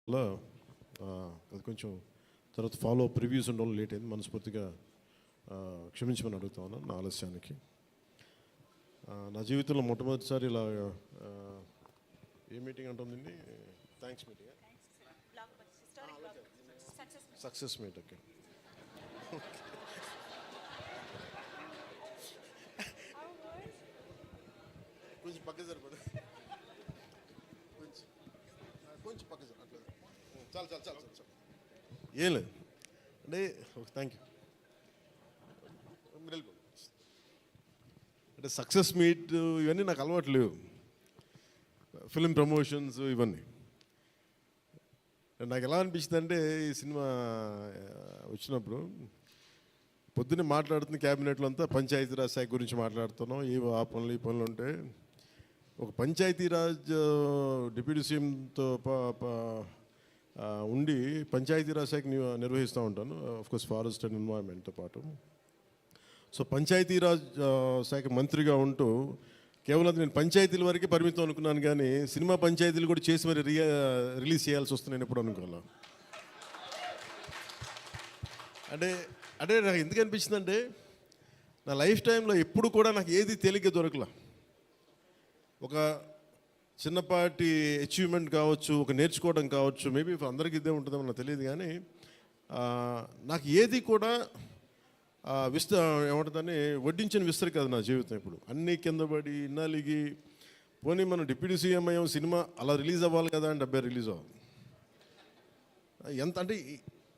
అలా అది కొంచెం తర్వాత ఫాలో అప్ రివ్యూస్ ఉండడం లేట్ అయింది. మనస్ఫూర్తిగా క్షమించమని అడుగుతా ఉన్నాను నా ఆలస్యానికి. నా జీవితంలో మొట్టమొదటిసారి ఇలా ఏ మీటింగ్ అంటుందండి? Thanks meeting, success meet. Okay, కొంచెం పక్క సరిపడు, కొంచెం పక్క సరి అట్లా చాలు చాలు చాలు చాలు ఏం లేదు అంటే. Thank you. మీరు వెళ్ళిపోండి. అంటే సక్సెస్ మీట్ ఇవన్నీ నాకు అలవాటు లేవు, ఫిల్మ్ ప్రమోషన్స్ ఇవన్నీ. నాకు ఎలా అనిపించింది అంటే ఈ సినిమా వచ్చినప్పుడు పొద్దున్నే మాట్లాడుతున్న క్యాబినెట్లో అంతా పంచాయతీరాజ్ శాఖ గురించి మాట్లాడుతున్నాం. ఆ పనులు ఈ పనులు ఉంటే ఒక పంచాయతీరాజ్ డిప్యూటీ సీఎంతో ఉండి పంచాయతీరాజ్ శాఖ నిర్వహిస్తూ ఉంటాను, ఆఫ్కోర్స్ ఫారెస్ట్ అండ్ ఎన్వైరన్మెంట్తో పాటు. సో పంచాయతీరాజ్ శాఖ మంత్రిగా ఉంటూ కేవలం నేను పంచాయతీల వరకే పరిమితం అనుకున్నాను, కానీ సినిమా పంచాయతీలు కూడా చేసి మరి రిలీజ్ చేయాల్సి వస్తుంది. నేను ఎప్పుడు అనుకోవాలా అంటే అంటే నాకు ఎందుకు అనిపించిందంటే నా లైఫ్ టైంలో ఎప్పుడు కూడా నాకు ఏది తేలిగ్గా దొరకలా. ఒక చిన్నపాటి అచీవ్మెంట్ కావచ్చు, ఒక నేర్చుకోవడం కావచ్చు, మేబీ అందరికీ ఇదే ఉంటుందేమో నాకు తెలియదు, కానీ నాకు ఏది కూడా ఏమంటుందని వడ్డించిన విస్తరి కాదు నా జీవితం. ఇప్పుడు అన్నీ కింద పడి ఇన్నాళ్ళకి పోనీ మనం డిప్యూటీ సీఎం అయ్యాం, సినిమా అలా రిలీజ్ అవ్వాలి కదా అని 70 రిలీజ్ అవ్వాలి. ఎంత అంటే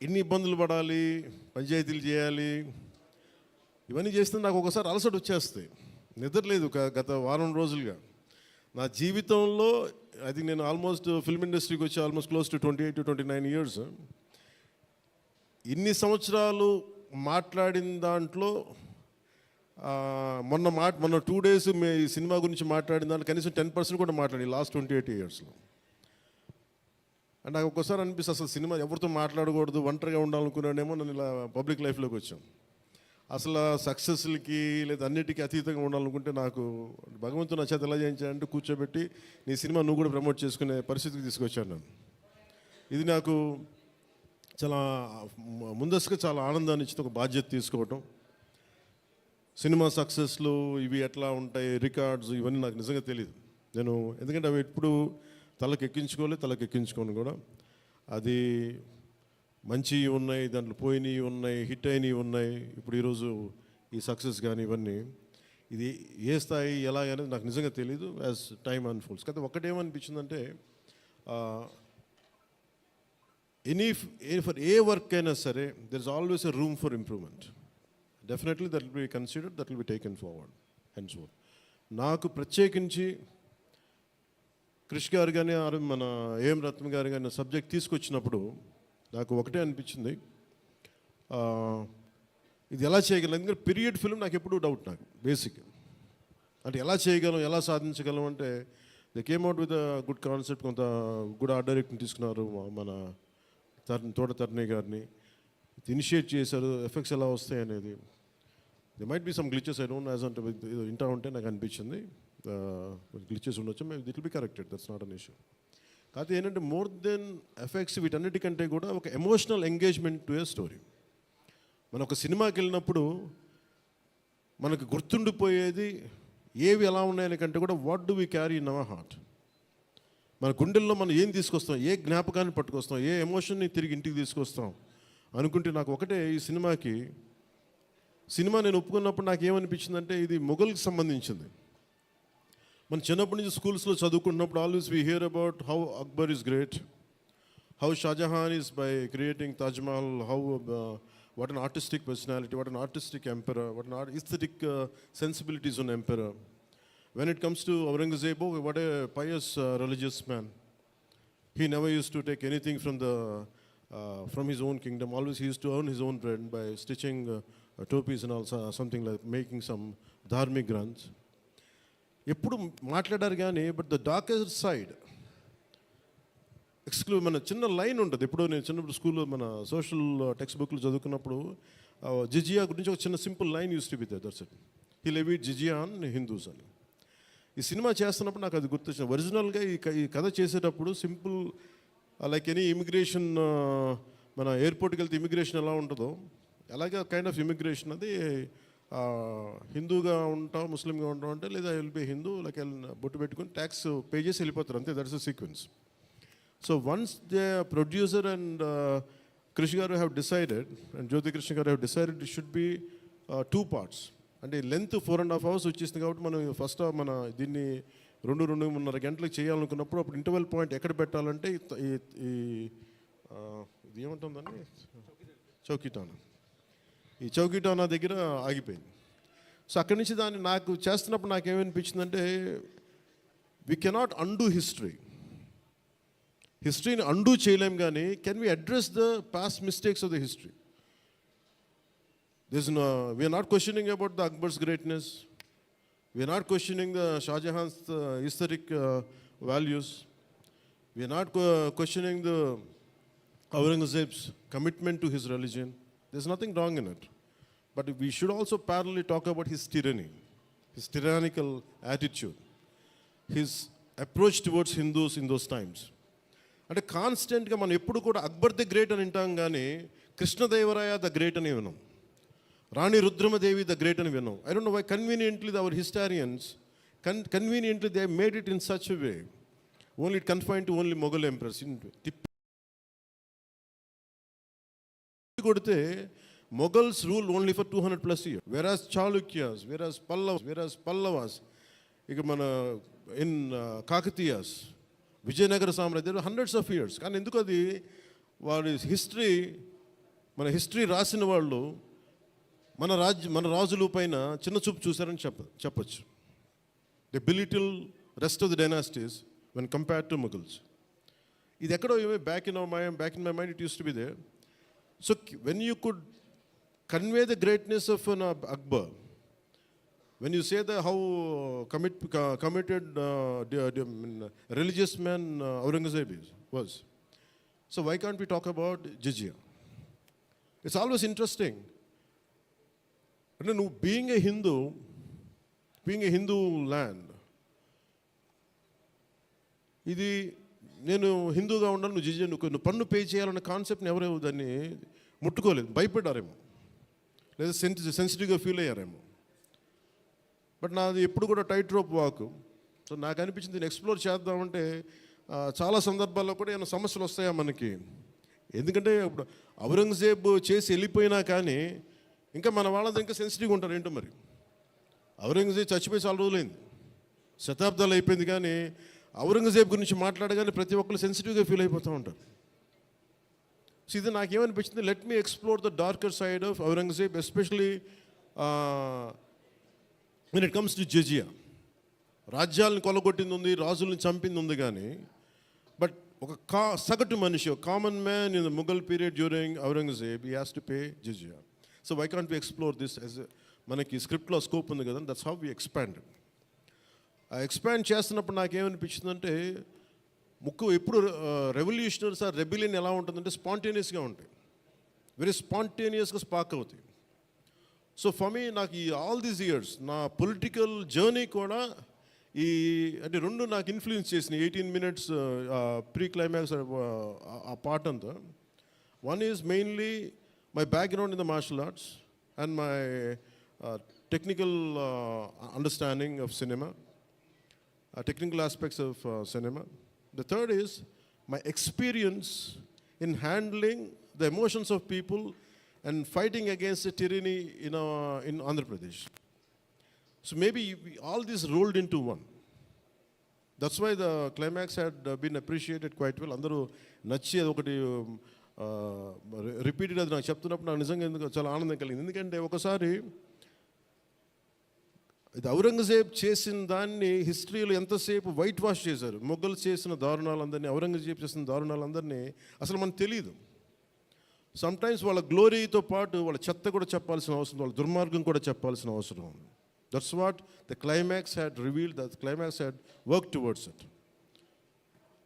ఎన్ని ఇబ్బందులు పడాలి, పంచాయతీలు చేయాలి, ఇవన్నీ చేస్తే నాకు ఒకసారి అలసట వచ్చేస్తాయి. నిద్రలేదు గత వారం రోజులుగా. నా జీవితంలో అది నేను ఆల్మోస్ట్ ఫిల్మ్ ఇండస్ట్రీకి వచ్చి almost close to 28 to 29 years. ఇన్ని సంవత్సరాలు మాట్లాడిన దాంట్లో మొన్న 2 days ఈ సినిమా గురించి మాట్లాడిన దాంట్లో కనీసం 10% కూడా మాట్లాడి లాస్ట్ 28 yearsలో. అంటే నాకు ఒక్కోసారి అనిపిస్తుంది అసలు సినిమా ఎవరితో మాట్లాడకూడదు, ఒంటరిగా ఉండాలనుకున్నానేమో. నన్ను ఇలా పబ్లిక్ లైఫ్లోకి వచ్చాం. అసలు సక్సెస్లకి లేదా అన్నిటికీ అతీతంగా ఉండాలనుకుంటే నాకు భగవంతుడు నా చేత ఎలా చేయించాడంటే కూర్చోబెట్టి నీ సినిమా నువ్వు కూడా ప్రమోట్ చేసుకునే పరిస్థితికి తీసుకొచ్చాను నేను. ఇది నాకు చాలా ముందస్తుగా చాలా ఆనందాన్ని ఇచ్చింది, ఒక బాధ్యత తీసుకోవటం. సినిమా సక్సెస్లు ఇవి ఎట్లా ఉంటాయి, రికార్డ్స్ ఇవన్నీ నాకు నిజంగా తెలియదు. నేను ఎందుకంటే అవి ఎప్పుడు తలకెక్కించుకోను కూడా. అది మంచి ఉన్నాయి, దాంట్లో పోయినవి ఉన్నాయి, హిట్ అయినవి ఉన్నాయి. ఇప్పుడు ఈరోజు ఈ సక్సెస్ కానీ ఇవన్నీ ఇది ఏ స్థాయి ఎలా అనేది నాకు నిజంగా తెలీదు యాజ్ టైమ్ అన్ఫోల్డ్స్. కదా ఒకటేమనిపించిందంటే ఫర్ ఏ వర్క్ అయినా సరే there is always a room for improvement. Definitely that will be considered, that will be taken forward and so. నాకు ప్రత్యేకించి క్రిష్ గారు కానీ మన ఏం రత్న గారు కానీ సబ్జెక్ట్ తీసుకొచ్చినప్పుడు నాకు ఒకటే అనిపించింది, ఇది ఎలా చేయగలం. ఎందుకంటే పీరియడ్ ఫిల్మ్ నాకు ఎప్పుడూ డౌట్, నాకు బేసిక్ అంటే ఎలా చేయగలం, ఎలా సాధించగలం అంటే they came out with good concept. కొంత గుడ్ ఆర్ట్ డైరెక్ట్ని తీసుకున్నారు, మన తోట తరుణి గారిని ఇనిషియేట్ చేశారు. ఎఫెక్ట్స్ ఎలా వస్తాయి అనేది they might be some glitches, I don't as అంటే వింటా ఉంటే నాకు అనిపించింది గ్లిచెస్ ఉండొచ్చు, it will be corrected, that's not an issue. కాకపోతే ఏంటంటే మోర్ దెన్ ఎఫెక్ట్స్ వీటన్నిటికంటే కూడా ఒక emotional engagement to A story. మనం ఒక సినిమాకి వెళ్ళినప్పుడు మనకు గుర్తుండిపోయేది ఏవి ఎలా ఉన్నాయని కంటే కూడా what do we carry in our heart. మన గుండెల్లో మనం ఏం తీసుకొస్తాం, ఏ జ్ఞాపకాన్ని పట్టుకొస్తాం, ఏ ఎమోషన్ని తిరిగి ఇంటికి తీసుకొస్తాం అనుకుంటే నాకు ఒకటే ఈ సినిమా నేను ఒప్పుకున్నప్పుడు నాకు ఏమనిపించిందంటే ఇది మొఘల్కి సంబంధించింది. మన చిన్నప్పటి నుంచి స్కూల్స్లో చదువుకున్నప్పుడు always we hear about how Akbar is great, how Shahjahan is by creating Taj Mahal, how what an artistic personality, what an artistic emperor, what an aesthetic sensibilities on emperor. When it comes to Aurangzeb, what a pious religious man. He never used to take anything from his own kingdom. Always he used to earn his own bread by stitching topis and also something like making some dharmic granths. ఎప్పుడు మాట్లాడారు కానీ but the darker side మన చిన్న line ఉంటుంది. ఎప్పుడు నేను చిన్నప్పుడు స్కూల్లో మన సోషల్ టెక్స్ట్ బుక్లు చదువుకున్నప్పుడు జిజియా గురించి ఒక చిన్న simple line use to be there, that's it. He levied జిజియా ఆన్ హిందూస్ అని. ఈ సినిమా చేస్తున్నప్పుడు నాకు అది గుర్తొచ్చింది. ఒరిజినల్గా ఈ కథ చేసేటప్పుడు సింపుల్ లైక్ ఎనీ ఇమిగ్రేషన్, మన ఎయిర్పోర్ట్కి వెళ్తే ఇమిగ్రేషన్ ఎలా ఉంటుందో అలాగే కైండ్ ఆఫ్ ఇమిగ్రేషన్ అది. హిందూగా ఉంటాం, ముస్లింగా ఉంటాం అంటే, లేదా విల్ బి హిందూ లైక్ బొట్టు పెట్టుకుని ట్యాక్స్ పే చేసి వెళ్ళిపోతారు అంతే. That's a sequence. So once they producer and కృషి గారు హ్యావ్ డిసైడెడ్, అండ్ జ్యోతి కృష్ణ గారు have decided it should be 2 parts. అంటే లెంత్ 4.5 hours వచ్చేసింది కాబట్టి మనం ఫస్ట్ మన దీన్ని 2-2.5 గంటలకు చేయాలనుకున్నప్పుడు అప్పుడు ఇంటర్వెల్ పాయింట్ ఎక్కడ పెట్టాలంటే ఇది ఏముంటుందండి, చౌకీటానా, ఈ చౌకీటానా దగ్గర ఆగిపోయింది. సో అక్కడి నుంచి దాన్ని నాకు చేస్తున్నప్పుడు నాకేమనిపించిందంటే, వి కెనాట్ అండూ హిస్టరీని అండూ చేయలేం, కానీ can we address the past mistakes of the history. We are not questioning about the Akbar's greatness. We are not questioning the Shah Jahan's aesthetic values. We are not questioning the Aurangzeb's commitment to his religion. There's nothing wrong in it. But we should also parallelly talk about his tyranny, his tyrannical attitude, his approach towards Hindus in those times. అంటే కాన్స్టెంట్గా మనం ఎప్పుడు కూడా Akbar the great అని వింటాం, కానీ Krishnadevaraya the great అని విన్నాం, రాణి రుద్రమదేవి ద గ్రేట్ అని విన్నాం. I don't know why conveniently our historians conveniently they made it in such a way, only it confine to only Mughal empress. కొడితే Mughals rule only for 200+ years, whereas Chalukyas, whereas Pallavas, ఇక మన in Kakatiyas, Vijayanagara సామ్రాజ్యం hundreds of years. కానీ ఎందుకు అది వారి history, మన history రాసిన వాళ్ళు మన రాజుల పైన చిన్న చూపు చూశారని చెప్పచ్చు. The belittle rest of the dynasties when compared to Mughals. ఇది ఎక్కడో back in my mind it use to be there. So when you could convey the greatness of an Akbar, when you say that how committed religious man Aurangzeb was, so why can't we talk about jizya? It's always interesting. And no, being a Hindu land, ఇది నేను హిందూగా ఉండాలి, నువ్వు జిజియా నువ్వు పన్ను pay చేయాలన్న కాన్సెప్ట్ని ఎవరు దాన్ని ముట్టుకోలేదు, భయపడ్డారేమో, లేదా సెన్సిటివ్గా ఫీల్ అయ్యారేమో. బట్ నాది ఎప్పుడు కూడా టైట్ రోప్ వాక్. సో నాకు అనిపించింది దీన్ని ఎక్స్ప్లోర్ చేద్దామంటే చాలా సందర్భాల్లో కూడా ఏమైనా సమస్యలు వస్తాయా మనకి. ఎందుకంటే ఇప్పుడు ఔరంగజేబ్ చేసి వెళ్ళిపోయినా కానీ ఇంకా మన వాళ్ళంతా ఇంకా సెన్సిటివ్గా ఉంటారు ఏంటో మరి. ఔరంగజేబ్ చచ్చిపోయి చాలా రోజులైంది, శతాబ్దాలు అయిపోయింది, కానీ ఔరంగజేబ్ గురించి మాట్లాడగానే ప్రతి ఒక్కరు సెన్సిటివ్గా ఫీల్ అయిపోతూ ఉంటారు. సో ఇది నాకేమనిపించింది, let me explore the darker side of Aurangzeb, especially when it comes to jizya. రాజ్యాలను కొలగొట్టింది ఉంది, రాజులను చంపింది ఉంది, కానీ బట్ ఒక సగటు మనిషి, common man in the Mughal period during Aurangzeb, he has to pay జిజియా. So why can't we explore this as మనకి స్క్రిప్ట్లో స్కోప్ ఉంది కదా, దట్స్ హౌ వి ఎక్స్పాండ్. ఆ ఎక్స్పాండ్ చేస్తున్నప్పుడు నాకేమనిపించిందంటే, ఎప్పుడు రెవల్యూషనరీస్ ఆ రెబిలియన్ ఎలా ఉంటుందంటే స్పాంటేనియస్గా ఉంటాయి, వెరీ స్పాంటేనియస్గా స్పార్క్ అవుతాయి. సో ఫర్ మీ నాకు ఈ ఆల్ దీస్ ఇయర్స్ నా పొలిటికల్ జర్నీ కూడా అంటే రెండు నాకు ఇన్ఫ్లుయెన్స్ చేసినాయి. 18 minutes ప్రీ క్లైమాక్స్ ఆ పార్ట్ అంతా. One is mainly my background in the martial arts and my technical understanding of cinema, technical aspects of cinema. The third is my experience in handling the emotions of people and fighting against the tyranny in Andhra Pradesh. So maybe all this rolled into one. That's why the climax had been appreciated quite well. Andaru nachi adokati repeated అది నాకు చెప్తున్నప్పుడు నాకు నిజంగా ఎందుకు చాలా ఆనందం కలిగింది. ఎందుకంటే ఒకసారి ఇది ఔరంగజేబ్ చేసిన దాన్ని హిస్టరీలో ఎంతసేపు వైట్ వాష్ చేశారు. మొఘల్స్ చేసిన దారుణాలందరినీ, ఔరంగజేబ్ చేసిన దారుణాలందరినీ అసలు మనకు తెలియదు. సమ్టైమ్స్ వాళ్ళ గ్లోరీతో పాటు వాళ్ళ చెత్త కూడా చెప్పాల్సిన అవసరం, వాళ్ళ దుర్మార్గం కూడా చెప్పాల్సిన అవసరం ఉంది. That's what the climax had revealed, the climax had work towards it.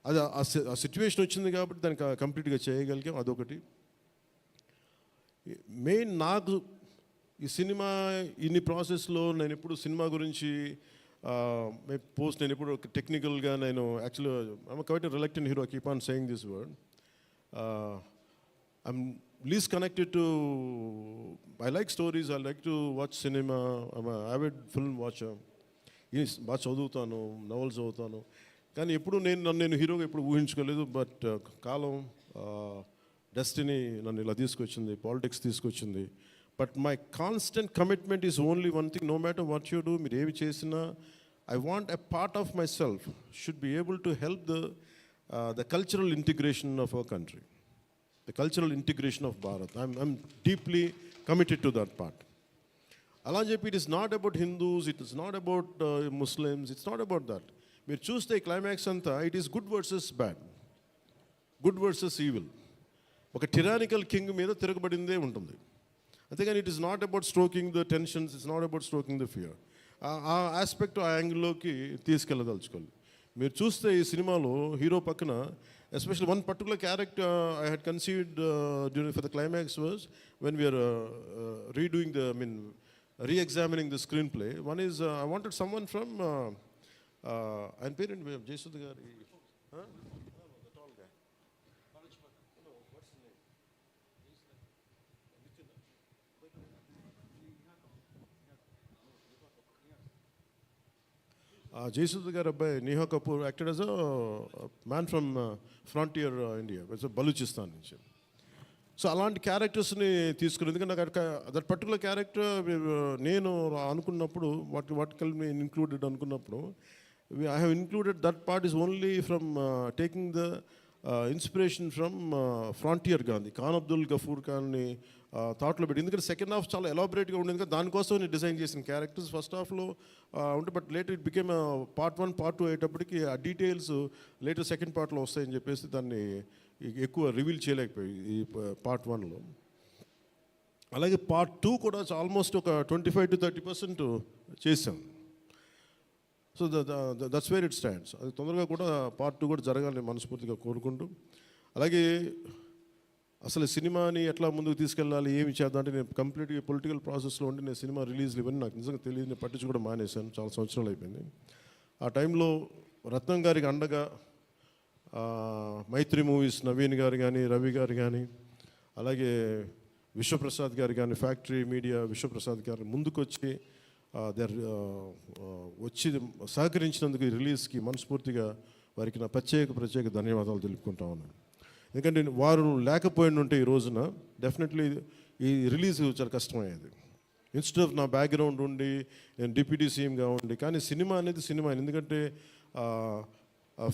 అది ఆ సిచ్యువేషన్ వచ్చింది కాబట్టి దాన్ని కంప్లీట్గా చేయగలిగాం. అదొకటి. మెయిన్ నాకు ఈ సినిమా ఇన్ని ప్రాసెస్లో నేను ఎప్పుడు సినిమా గురించి పోస్ట్ నేను ఇప్పుడు టెక్నికల్గా నేను actually I'm quite reluctant hero keep on saying this word I'm least connected to I like stories, I like to watch cinema, I'm avid film watcher. బాగా చదువుతాను, నవల్స్ చదువుతాను, కానీ ఎప్పుడు నేను హీరోగా ఎప్పుడు ఊహించుకోలేదు. బట్ కాలం, డెస్టినీ నన్ను ఇలా తీసుకొచ్చింది, పాలిటిక్స్ తీసుకొచ్చింది. But my constant commitment is only one thing, no matter what you do, మీరు ఏమి చేసినా I want a part of my self should be able to help the cultural integration of our country, the cultural integration of Bharat. I'm deeply committed to that part. అలా అని చెప్పి it is not about Hindus, it is not about Muslims, it's not about that. మీరు చూస్తే climax అంతా it is good versus bad, good versus evil. ఒక tyrannical king మీద తిరగబడిందే ఉంటుంది, అంతేగాని it is not about stroking the tensions, it's not about stroking the fear. ఆ aspect, ఆ యాంగిల్లోకి తీసుకెళ్ళదలుచుకోవాలి. మీరు చూస్తే ఈ సినిమాలో హీరో పక్కన especially one particular character I had conceived during for the climax was when we are redoing the re-examining the screenplay. One is I wanted someone from ఆయన పేరేంటి జయసుధ గారి, the tall guy, no, what's his name, Jayasudha గారి అబ్బాయి Nihar Kapoor acted as a man from frontier India, Balochistan నుంచి. So అలాంటి క్యారెక్టర్స్ని తీసుకుని, ఎందుకంటే నాకు దట్ పర్టికులర్ క్యారెక్టర్ నేను అనుకున్నప్పుడు వాట్ కెన్ బి ఇన్క్లూడెడ్ అనుకున్నప్పుడు I have included that part is only from taking the inspiration from frontier Gandhi, Khan Abdul Ghaffar ఖాన్ని థాట్లో పెట్టి. ఎందుకంటే సెకండ్ హాఫ్ చాలా ఎలాబరేట్గా ఉండేది కదా, దానికోసం నేను డిజైన్ చేసిన క్యారెక్టర్స్ ఫస్ట్ హాఫ్లో ఉంటే, but later it became part 1 part 2 అయ్యేటప్పటికి ఆ డీటెయిల్స్ లేటర్ సెకండ్ పార్ట్లో వస్తాయని చెప్పేసి దాన్ని ఎక్కువ రివీల్ చేయలేకపోయి ఈ పార్ట్ 1లో. అలాగే పార్ట్ 2 కూడా ఆల్మోస్ట్ ఒక 25 to 30% చేసాం. So that's where it stands. అది తొందరగా కూడా పార్ట్ 2 కూడా జరగాలని మనస్ఫూర్తిగా కోరుకుంటూ, అలాగే అసలు సినిమాని ఎట్లా ముందుకు తీసుకెళ్ళాలి, ఏమి చేద్దాం అంటే, నేను కంప్లీట్గా పొలిటికల్ ప్రాసెస్లో ఉండి నేను సినిమా రిలీజ్లు ఇవన్నీ నాకు నిజంగా తెలియదు, నేను పట్టించుకోవడం మానేశాను, చాలా సంవత్సరాలు అయిపోయింది. ఆ టైంలో రత్నం గారికి అండగా మైత్రి మూవీస్ నవీన్ గారు కానీ, రవి గారు కానీ, అలాగే విశ్వప్రసాద్ గారు కానీ, ఫ్యాక్టరీ మీడియా విశ్వప్రసాద్ గారు ముందుకు వచ్చి వచ్చి సహకరించినందుకు ఈ రిలీజ్కి మనస్ఫూర్తిగా వారికి నా ప్రత్యేక ధన్యవాదాలు తెలుపుకుంటా ఉన్నాను. ఎందుకంటే వారు లేకపోయింటే ఈ రోజున డెఫినెట్లీ ఈ రిలీజ్ చాలా కష్టమయ్యేది. ఇన్స్టెడ్ ఆఫ్ నా బ్యాక్గ్రౌండ్ ఉండి నేను డిప్యూటీ సీఎంగా ఉండి, కానీ సినిమా అనేది సినిమా, ఎందుకంటే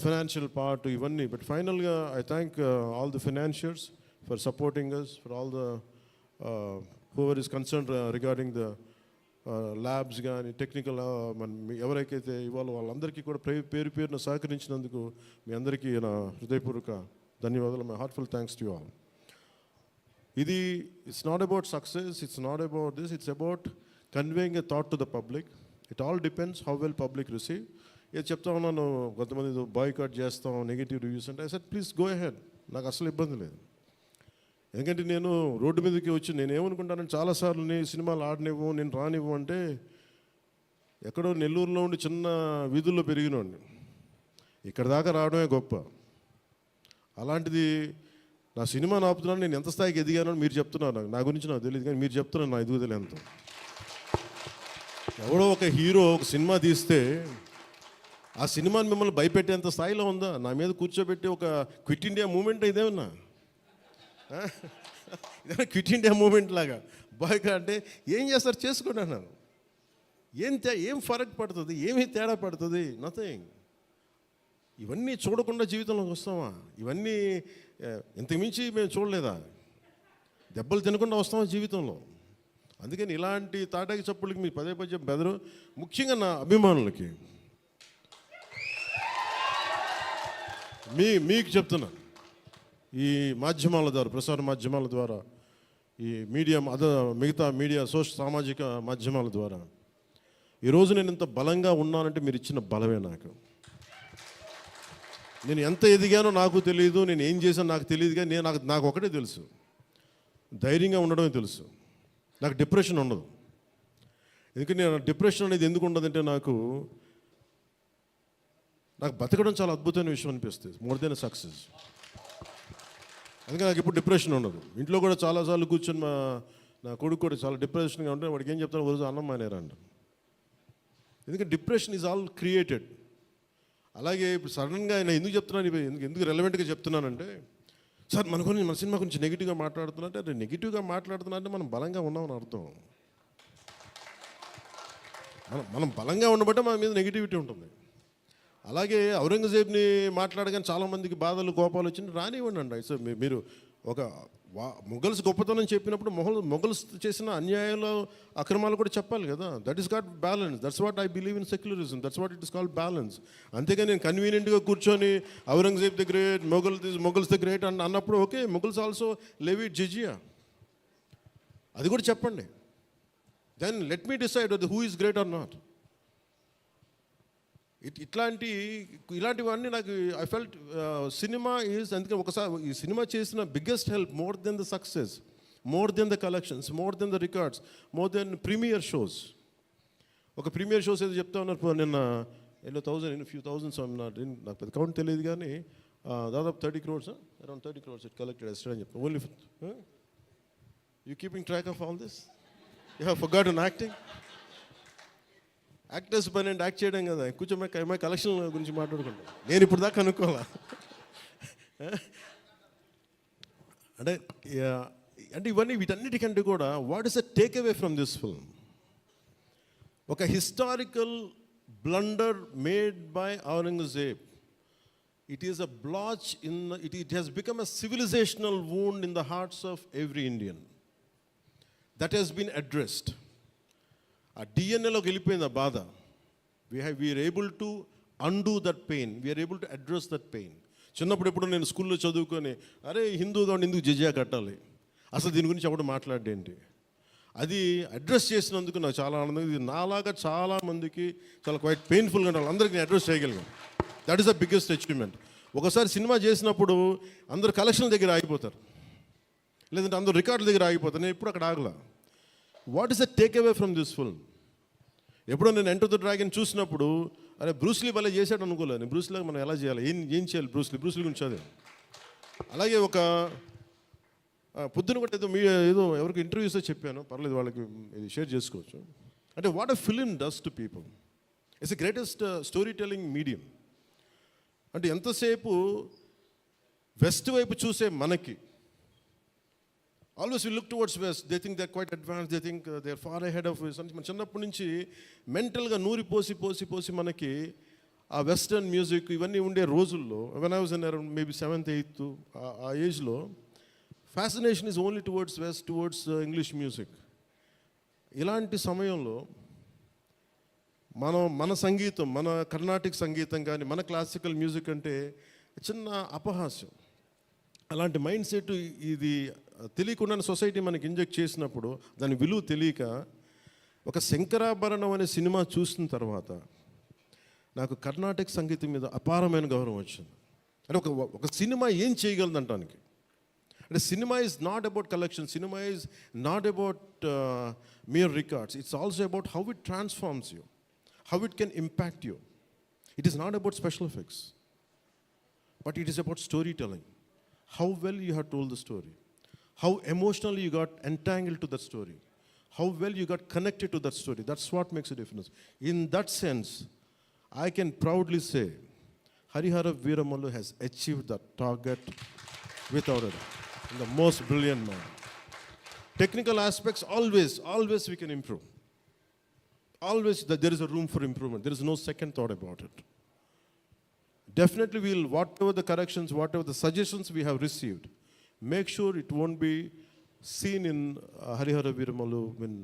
ఫైనాన్షియల్ పార్ట్ ఇవన్నీ. బట్ ఫైనల్గా I thank all the financiers for supporting us, for all the whoever is concern regarding the labs కానీ, టెక్నికల్ ఎవరికైతే ఇవాళ వాళ్ళందరికీ కూడా పేరున సహకరించినందుకు మీ అందరికీ నా హృదయపూర్వక ధన్యవాదాలు. My heartful thanks to you all. ఇది it's not about success, it's not about this, it's about conveying a thought to the public. It all depends how well public receive. ఏది చెప్తా ఉన్నాను, కొంతమంది బాయ్కాట్ చేస్తాం, నెగిటివ్ రివ్యూస్ అంటే, I said please go ahead, నాకు అసలు ఇబ్బంది లేదు. ఎందుకంటే నేను రోడ్డు మీదకి వచ్చి నేను ఏమనుకుంటానంటే, చాలాసార్లు నేను సినిమాలు ఆడనివ్వు, నేను రానివ్వు అంటే, ఎక్కడో నెల్లూరులో ఉండి చిన్న వీధుల్లో పెరిగినోడిని, ఇక్కడ దాకా రావడమే గొప్ప. అలాంటిది నా సినిమా ఆపుతున్నాను, నేను ఎంత స్థాయికి ఎదిగానో మీరు చెప్తున్నారు. నా గురించి నాకు తెలియదు, కానీ మీరు చెప్తున్నారు నా ఎదుగుదల ఎంత. ఎవడో ఒక హీరో ఒక సినిమా తీస్తే ఆ సినిమాని మిమ్మల్ని భయపెట్టేంత స్థాయిలో ఉందా? నా మీద కూర్చోబెట్టి ఒక క్విట్ ఇండియా మూమెంట్ ఇదేమన్నా, ఇదేమన్నా క్విట్ ఇండియా మూమెంట్ లాగా బాయ్కాట్ అంటే ఏం చేస్తారు, చేసుకోండి అన్నాను. ఏం ఫరక్ పడుతుంది, ఏమీ తేడా పడుతుంది? నథింగ్. ఇవన్నీ చూడకుండా జీవితంలోకి వస్తామా? ఇవన్నీ ఇంతకుమించి మేము చూడలేదా? దెబ్బలు తినకుండా వస్తామా జీవితంలో? అందుకని ఇలాంటి తాటాకి చప్పుళ్ళకి మీ పదే బెదరు. ముఖ్యంగా నా అభిమానులకి మీకు చెప్తున్నా, ఈ మాధ్యమాల ద్వారా, ప్రసార మాధ్యమాల ద్వారా, ఈ మీడియా మిగతా మీడియా సామాజిక మాధ్యమాల ద్వారా ఈరోజు నేను ఇంత బలంగా ఉన్నానంటే మీరు ఇచ్చిన బలమే. నేను ఎంత ఎదిగానో నాకు తెలియదు, నేను ఏం చేశానో నాకు తెలియదు, కానీ నాకు ఒకటే తెలుసు, ధైర్యంగా ఉండడమే తెలుసు. నాకు డిప్రెషన్ ఉండదు. ఎందుకంటే నేను డిప్రెషన్ అనేది ఎందుకు ఉండదంటే, నాకు నాకు బతకడం చాలా అద్భుతమైన విషయం అనిపిస్తుంది, మోర్ దెన్ సక్సెస్. అందుకే నాకు ఇప్పుడు డిప్రెషన్ ఉండదు. ఇంట్లో కూడా చాలాసార్లు కూర్చొని నా కొడుకు కూడా చాలా డిప్రెషన్గా ఉంటే వాడికి ఏం చెప్తాను, రోజు అన్నం మానేరంట. ఎందుకంటే డిప్రెషన్ ఈజ్ ఆల్ క్రియేటెడ్. అలాగే ఇప్పుడు సడన్గా నేను ఎందుకు చెప్తున్నాను, ఎందుకు రెలవెంట్గా చెప్తున్నానంటే, సార్ మన సినిమా గురించి నెగిటివ్గా మాట్లాడుతున్నా అంటే, అది నెగిటివ్గా మాట్లాడుతున్నా అంటే మనం బలంగా ఉన్నామని అర్థం. మనం బలంగా ఉండబట్టే మన మీద నెగిటివిటీ ఉంటుంది. అలాగే ఔరంగజేబ్ని మాట్లాడగానే చాలామందికి బాధలు కోపాలు వచ్చింది, రానివ్వండి అండి. సో మీరు ఒక మొఘల్స్ గొప్పతనం చెప్పినప్పుడు మొఘల్స్ చేసిన అన్యాయాలు అక్రమాలు కూడా చెప్పాలి కదా. That is got balance. That's what I believe in secularism. That's what it is called balance. అంతేగాని నేను కన్వీనియంట్గా కూర్చొని Aurangzeb the great, Mughals the great అన్నప్పుడు okay, Mughals also levied jizya, అది కూడా చెప్పండి. Then let me decide who is great or not. ఇలాంటివన్నీ నాకు ఐ ఫెల్ట్ సినిమా ఈజ్, అందుకే ఒకసారి ఈ సినిమా చేసిన biggest help, more than the success, more than the collections, more than the records, more than premiere shows. ఒక premiere shows ఏదో చెప్తా ఉన్నారు నిన్న, ఫ్యూ థౌజండ్స్, నాకు పెద్ద కౌంట్ తెలియదు కానీ దాదాపు 30 crores, around 30 crores it collected yesterday అని చెప్తాను. Only you keeping track of all this? You have forgotten acting. Actors పని అంటే యాక్ట్ చేయడం కదా, కూర్చోమై కలెక్షన్ గురించి మాట్లాడుకుంటాం. నేను ఇప్పుడు దాకా అనుకోవాలా అంటే వీటన్నిటికంటే కూడా what is the takeaway from this film? ఒక historical blunder made by Aurangzeb. It is a blotch in it has become a civilizational wound in the hearts of every Indian. That has been addressed. ఆ డిఎన్ఏలోకి వెళ్ళిపోయింది ఆ బాధ. We are able to undo that pain, we are able to address that pain. చిన్నప్పుడు ఎప్పుడు నేను స్కూల్లో చదువుకొని, అరే హిందూగా ఉండి ఎందుకు జిజియా కట్టాలి, అసలు దీని గురించి ఎవడు మాట్లాడేంటి, అది అడ్రస్ చేసినందుకు నాకు చాలా ఆనందంగా. ఇది నాలాగా చాలామందికి చాలా క్వైట్ పెయిన్ఫుల్గా ఉండాలి, అందరికీ నేను అడ్రస్ చేయగలిగాను. That is the biggest achievement. ఒకసారి సినిమా చేసినప్పుడు అందరు కలెక్షన్ల దగ్గర ఆగిపోతారు, లేదంటే అందరు రికార్డుల దగ్గర ఆగిపోతారు. నేను ఎప్పుడు అక్కడ ఆగలా. What is the takeaway from this film? ఎప్పుడో నేను ఎంటర్ ద డ్రాగన్ చూసినప్పుడు, అరే బ్రూస్లీ భలే చేశాడు అనుకోలేదు. బ్రూస్లీగా మనం ఎలా చేయాలి, ఏం చేయాలి, బ్రూస్లీ గురించి అదే. అలాగే ఒక పొద్దున కూడా ఏదో ఎవరికి ఇంటర్వ్యూస్లో చెప్పాను, పర్లేదు వాళ్ళకి ఇది షేర్ చేసుకోవచ్చు. అంటే what a film does to people. It's the greatest story telling medium. అంటే ఎంతసేపు వెస్ట్ వైపు చూసే మనకి, always we look towards west, they think they are quite advance, they think they are far ahead of west. మన చిన్నప్పటి నుంచి మెంటల్గా నూరి పోసి మనకి ఆ వెస్టర్న్ మ్యూజిక్ ఇవన్నీ ఉండే రోజుల్లో, when I was in around maybe 7th 8th ఆ ఏజ్లో, fascination is only towards west, towards English music. ఇలాంటి సమయంలో మన సంగీతం, మన కర్ణాటిక్ సంగీతం కానీ మన క్లాసికల్ మ్యూజిక్ అంటే చిన్న అపహాస్యం. అలాంటి మైండ్ సెట్ ఇది తెలియకుండా సొసైటీ మనకి ఇంజెక్ట్ చేసినప్పుడు, దాని విలువ తెలియక, ఒక శంకరాభరణం అనే సినిమా చూసిన తర్వాత నాకు కర్ణాటక సంగీతం మీద అపారమైన గౌరవం వచ్చింది. అంటే ఒక సినిమా ఏం చేయగలదు అంటానికి. అంటే cinema is not about collection, cinema is not about mere records, it's also about how it transforms you, how it can impact you. It is not about special effects, but it is about story telling. How well you have told the story, how emotionally you got entangled to that story, how well you got connected to that story. That's what makes a difference. In that sense, I can proudly say Harihara Veeramallu has achieved that target without a doubt. In the most brilliant manner. Technical aspects, always we can improve. Always there is a room for improvement. There is no second thought about it. Definitely we'll, whatever the corrections, whatever the suggestions we have received, make sure it won't be seen in Harihara Veeramallu in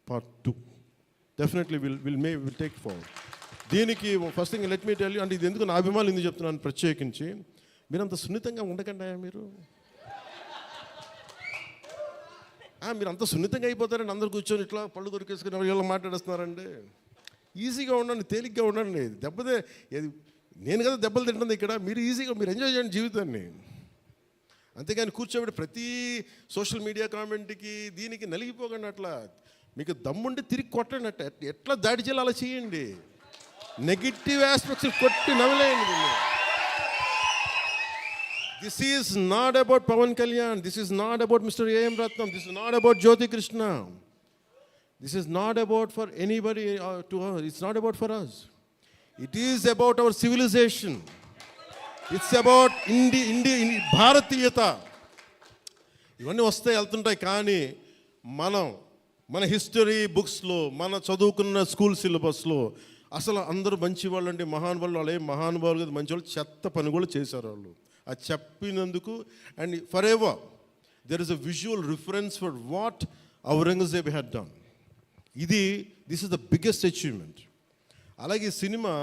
part 2. Definitely we'll take forward. దీనికి first thing let me tell you, అంటే ఇది ఎందుకు నా అభిమానులు ఎందుకు చెప్తున్నాను ప్రత్యేకించి, మీరంత సున్నితంగా ఉండకండి. మీరు అంత సున్నితంగా అయిపోతారండి, అందరు కూర్చొని ఇట్లా పళ్ళు దొరికేసుకుని వీళ్ళు మాట్లాడేస్తున్నారండి. ఈజీగా ఉండండి, తేలిగ్గా ఉండండి. నేను కదా దెబ్బలు తింటుంది ఇక్కడ, మీరు ఈజీగా మీరు ఎంజాయ్ చేయండి జీవితాన్ని. అంతేగాని కూర్చోబెట్టి ప్రతి సోషల్ మీడియా కామెంట్కి దీనికి నలిగిపోకండి. అట్లా మీకు దమ్ముండి తిరిగి కొట్టండి, ఎట్లా దాడి చేయాలి అలా చేయండి. నెగిటివ్ ఆస్పెక్ట్స్ కొట్టి నవ్వలేండి. This is not about Pawan Kalyan. This is not about Mr. A.M. Ratnam. This is not about Jyoti Krishna. This is not about for anybody to us. It's not about for us. It is about our civilization. It's about భారతీయత. ఇవన్నీ వస్తాయి వెళ్తుంటాయి, కానీ మన history బుక్స్లో, మన చదువుకున్న school సిలబస్లో అసలు అందరూ మంచి వాళ్ళు అంటే మహానుభావులు, వాళ్ళు ఏం మహానుభావులు కదా, మంచి వాళ్ళు చెత్త పని కూడా చేశారు వాళ్ళు. అది చెప్పినందుకు and for ever there is a visual reference for what Aurangzeb had done. This is the biggest achievement. అలాగే ఈ cinema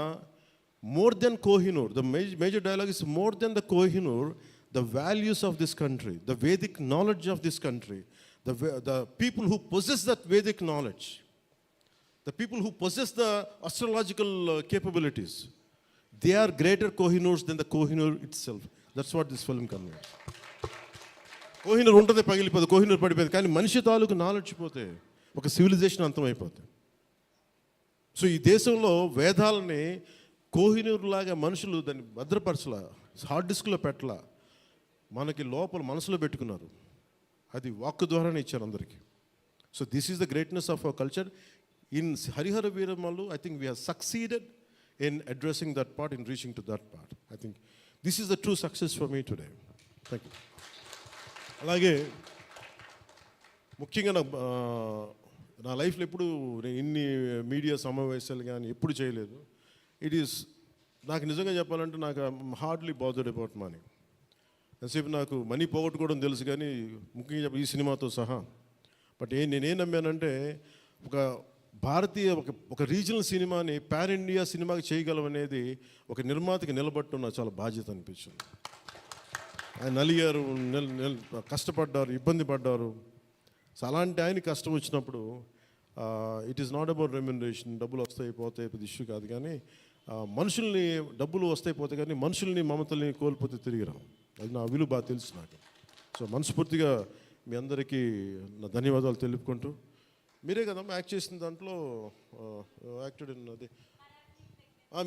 more than Kohinoor, the major dialogue is more than the Kohinoor, the values of this country, the Vedic knowledge of this country, the people who possess that Vedic knowledge, the people who possess the astrological capabilities, they are greater Kohinoors than the Kohinoor itself. That's what this film conveys. Kohinoor ఉంటుంది, పగిలిపోదు, కోహినూర్ పడిపోయింది, కానీ మనిషి తాలూకు knowledge పోతే ఒక civilisation అంతమైపోతుంది. So ఈ దేశంలో వేదాలని కోహినూర్ లాగా మనుషులు దాన్ని భద్రపరచలా, హార్డ్ డిస్క్లో పెట్టలా, మనకి లోపల మనసులో పెట్టుకున్నారు. అది వాక్కు ద్వారానే ఇచ్చారు అందరికీ. So this is the greatness of our culture. In Harihara Veeramallu I think we have succeeded in addressing that part, in reaching to that part. I think this is the true success for me today. Thank you. అలాగే ముఖ్యంగా నా లైఫ్లో ఎప్పుడు ఇన్ని media సమావేశాలు కానీ ఎప్పుడు చేయలేదు. ఇట్ ఈస్ నాకు నిజంగా చెప్పాలంటే నాకు హార్డ్లీ బాదర్డ్ అబౌట్ మనీ. ఎంతసేపు నాకు మనీ పోగొట్టుకోవడం తెలుసు, కానీ ముఖ్యంగా చెప్పి ఈ సినిమాతో సహా. బట్ నేనేం నమ్మానంటే ఒక భారతీయ ఒక రీజనల్ సినిమాని పాన్ ఇండియా సినిమాకి చేయగలం అనేది ఒక నిర్మాతకి నిలబట్టున్న చాలా బాధ్యత అనిపించింది. ఆయన నలిగారు, కష్టపడ్డారు, ఇబ్బంది పడ్డారు. సో అలాంటి ఆయన కష్టం వచ్చినప్పుడు it is not about remuneration, డబ్బులు వస్తాయి పోతాయి, పెద్ద ఇష్యూ కాదు. కానీ మనుషుల్ని, డబ్బులు వస్తాయి పోతాయి, కానీ మనుషుల్ని, మమతల్ని కోల్పోతే తిరిగి రావు. అది నా విలువ బాగా తెలుసు నాకు. సో మనస్ఫూర్తిగా మీ అందరికీ నా ధన్యవాదాలు తెలుపుకుంటూ, మీరే కదమ్మా యాక్ట్ చేసిన దాంట్లో యాక్టెడ్ అది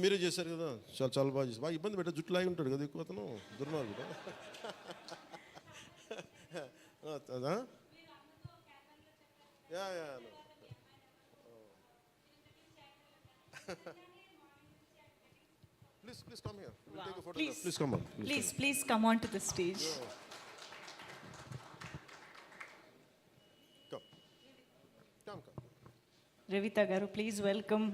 మీరే చేశారు కదా, చాలా బాగా చేశారు. బాగా ఇబ్బంది పెట్టా, జుట్టు లాగి ఉంటాడు కదా ఎక్కువ అతను, దుర్మార్గుడు. అదా Please come here. We'll take a photograph. Please come on. Please come on to the stage. Come. Revita garu, please welcome.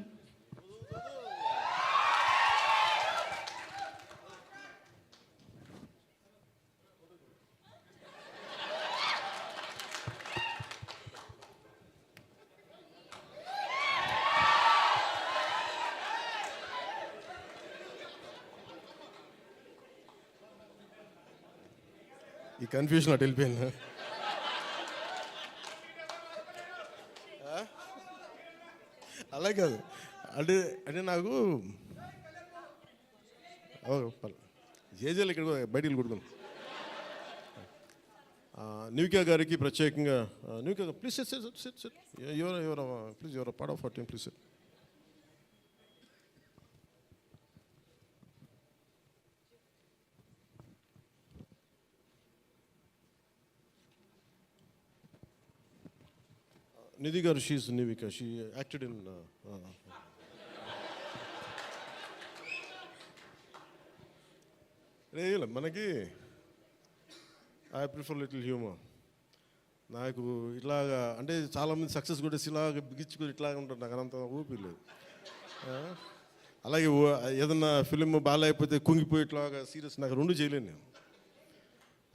ఈ కన్ఫ్యూజన్ అటు వెళ్ళిపోయింది. అలా కాదు అంటే నాకు జేజేలు ఇక్కడ బయటికి కొడుకున్నాను. న్యూకా గారికి ప్రత్యేకంగా, Nyuka please sit your part of our team, please sit. Nidhi గారు, she is Nivika, she acted in మనకి ఐ ప్రిఫర్ లిటిల్ హ్యూమర్. నాకు ఇట్లాగా అంటే చాలామంది సక్సెస్ కూడా ఇలాగ బిగించుకొని ఇట్లాగా ఉంటారు, నాకు అంత ఊపి లేదు. అలాగే ఏదన్నా ఫిలిం బాగాలేకపోతే కుంగిపోయి ఇట్లాగా సీరియస్, నాకు రెండు చేయలేను నేను.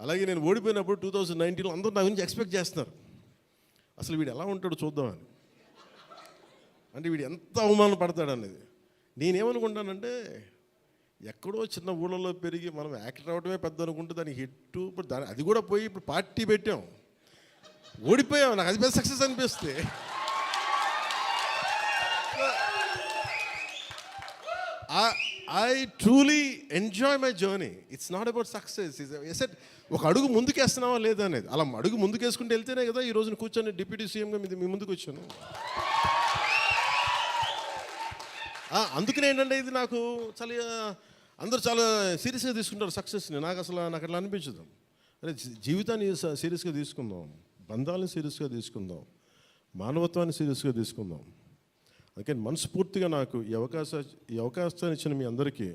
అలాగే నేను ఓడిపోయినప్పుడు 2019లో అందరూ నా గురించి ఎక్స్పెక్ట్ చేస్తున్నారు, అసలు వీడు ఎలా ఉంటాడో చూద్దామని, అంటే వీడు ఎంత అవమానం పడతాడు అనేది. నేనేమనుకుంటానంటే ఎక్కడో చిన్న ఊళ్ళలో పెరిగి మనం యాక్టర్ అవ్వడమే పెద్ద అనుకుంటే దానికి హిట్, ఇప్పుడు అది కూడా పోయి ఇప్పుడు పార్టీ పెట్టాం, ఓడిపోయాం, నాకు అది పెద్ద సక్సెస్ అనిపిస్తే. I truly enjoy my journey. It's not about success. I said ఒక అడుగు ముందుకేస్తున్నావా లేదా అనేది. అలా అడుగు ముందుకేసుకుంటూ వెళ్తేనే కదా ఈ రోజున కూర్చొని డిప్యూటీ సీఎంగా మీ ముందుకు వచ్చాను. అందుకనే ఏంటంటే ఇది నాకు చాలా అందరూ చాలా సీరియస్గా తీసుకుంటారు సక్సెస్ని. నాకు అట్లా అనిపించదు. అరే జీవితాన్ని సీరియస్గా తీసుకుందాం, బంధాలను సీరియస్గా తీసుకుందాం, మానవత్వాన్ని సీరియస్గా తీసుకుందాం. అందుకని మనస్ఫూర్తిగా నాకు ఈ అవకాశాన్ని ఇచ్చిన మీ అందరికీ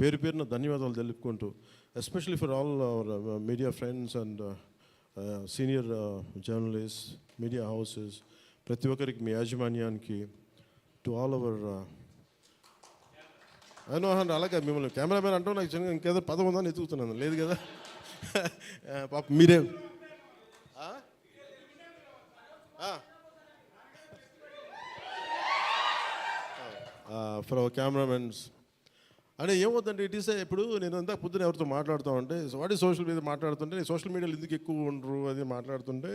పేరు పేరున ధన్యవాదాలు తెలుపుకుంటూ, especially for all our media friends and senior journalist, media houses, ప్రతి ఒక్కరికి, మీ యాజమాన్యానికి, టు ఆల్ అవర్ అలాగే మిమ్మల్ని కెమెరామెన్ అంటూ నాకు చిన్న ఇంకేదో పదం ఉందని ఎత్తుకుతున్నాను, లేదు కదా. పాప మీరే ఫర్ అవర్ కెమెరామెన్స్ అంటే ఏమవుతుందంటే ఇట్ ఈస్ ఇప్పుడు నేను అంతా పొద్దున ఎవరితో మాట్లాడుతూ ఉంటే వాటి సోషల్ మీడియా మాట్లాడుతుంటే సోషల్ మీడియాలో ఎందుకు ఎక్కువ ఉండరు అది మాట్లాడుతుంటే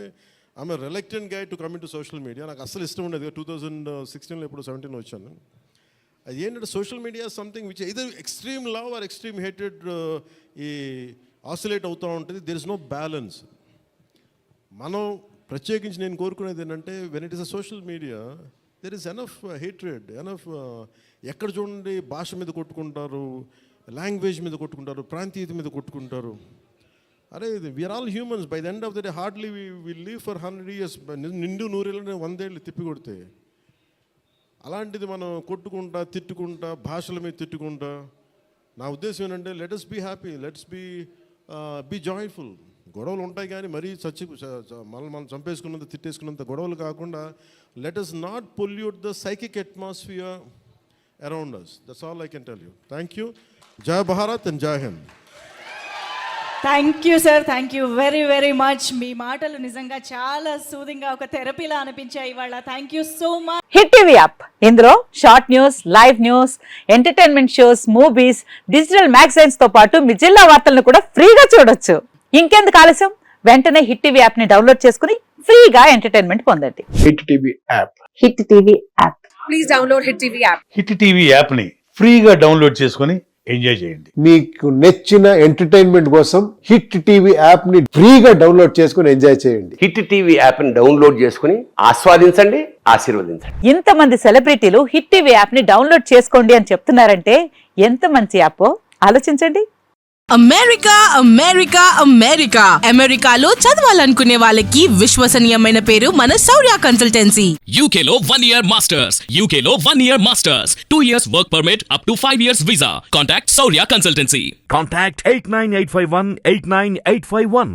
ఆమె reluctant guy to come in to social media. నాకు అసలు ఇష్టం ఉండేది. 2016లో ఇప్పుడు 17 వచ్చాను. అది ఏంటంటే social media something which either extreme love or extreme hated ఈ ఆసిలేట్ అవుతూ ఉంటుంది. There is no balance. మనం ప్రత్యేకించి నేను కోరుకునేది ఏంటంటే when it is a social media there is enough hatred, enough ఎక్కడ చూడండి భాష మీద కొట్టుకుంటారు, లాంగ్వేజ్ మీద కొట్టుకుంటారు, ప్రాంతీయత మీద కొట్టుకుంటారు. అరే we are all humans. By the end of the day hardly we live for 100 years. నిండు 100 ఏళ్ళని 100 ఏళ్ళు తిప్పి కొడితే అలాంటిది మనం కొట్టుకుంటా తిట్టుకుంటా భాషల మీద తిట్టుకుంటా. నా ఉద్దేశం ఏంటంటే let us be happy, let's be joyful. గొడవలు ఉంటాయి కానీ మరీ మనం చంపేసుకున్నంత తిట్టేసుకున్నంత గొడవలు కాకుండా let us not pollute the psychic atmosphere around us. That's all I can tell you. Thank you. Jai Bharat and Jai Hind. Thank you sir, thank you very very much. మీ మాటలు నిజంగా చాలా సూదింగ్గా ఒక థెరపీలా అనిపించాయి ఇవాళ. Thank you so much. Hit TV app, ఇందులో short news, live news, entertainment shows, movies, digital magazines తో పాటు మీ జిల్లా వార్తలను కూడా ఫ్రీగా చూడొచ్చు. ఇంకెందుకు ఆలస్యం, వెంటనే హిట్ టీవీ యాప్ ని డౌన్లోడ్ చేసుకుని ఫ్రీగా ఎంటర్టైన్మెంట్ పొందండి. Hit TV app. Hit TV app. Please download hit TV app. Hit TV యాప్ని ఫ్రీగా డౌన్లోడ్ చేసుకొని ఎంజాయ్ చేయండి. మీకు నచ్చిన ఎంటర్టైన్మెంట్ కోసం హిట్ టీవీ యాప్ ని ఫ్రీగా డౌన్లోడ్ చేసుకుని ఎంజాయ్ చేయండి. హిట్ టీవీ యాప్ ని డౌన్లోడ్ చేసుకుని ఆస్వాదించండి, ఆశీర్వదించండి. ఇంతమంది సెలబ్రిటీలు హిట్ టీవీ యాప్ ని డౌన్లోడ్ చేసుకోండి అని చెప్తున్నారంటే ఎంత మంచి యాప్ ఆలోచించండి. అమెరికా అమెరికా అమెరికా అమెరికాలో చదవాలనుకునే వాళ్ళకి విశ్వసనీయమైన పేరు మన శౌర్య కన్సల్టెన్సీ. UK లో 1 year masters, UK లో 1 year masters, 2 years work permit up to 5 years visa. Contact Saurya Consultancy. Contact 89851 89851.